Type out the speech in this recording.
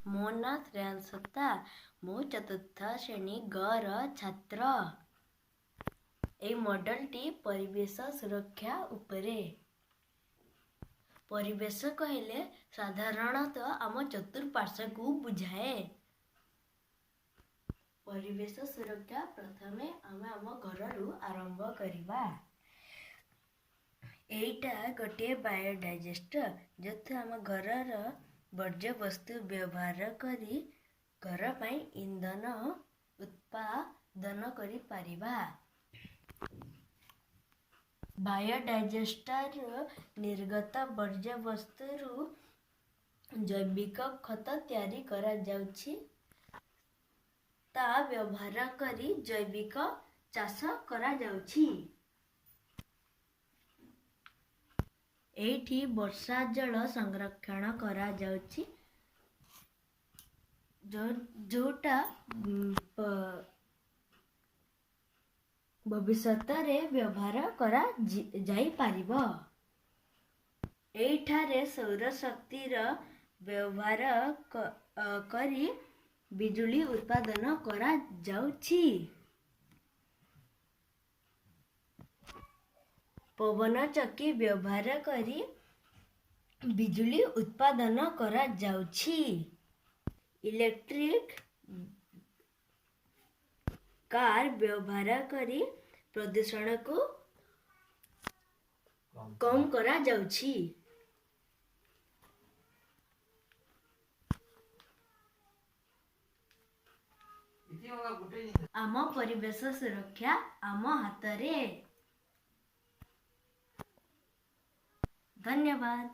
मो ना श्रेयांशता मु चतुर्थ श्रेणी गर छात्र। ए मॉडल टी परिवेश सुरक्षा उपरे। परिवेश कहले साधारणतः आम चतुर्पार्श्व को बुझाए। परिवेश सुरक्षा प्रथमे आम घर रु आरंभ करिबा। एटा गोटे बायोडाइजेस्टर जो आम घर वर्ज्य वस्तु व्यवहार करी घर पाई ईंधन उत्पादन करि परिबा। बायोडाइजेस्टर निर्गत वर्ज्य वस्तु जैविक खत तैयारी करा जाउछि। ता व्यवहार करी जैविक चाष करा जाउछि। एठी वर्षा जल संरक्षण करा जाउछि जोटा भविष्यत रे व्यवहार करा जाई पारिबो। एठारे सौर शक्ति रा व्यवहार करी बिजुली उत्पादन करा जाउछि। पवन चक्की व्यवहार करी बिजुली उत्पादन करा जाउछि। इलेक्ट्रिक कार व्यवहार करी प्रदूषण को कम करा जाउछि। आम परिवेश सुरक्षा आम हाथ रे। धन्यवाद।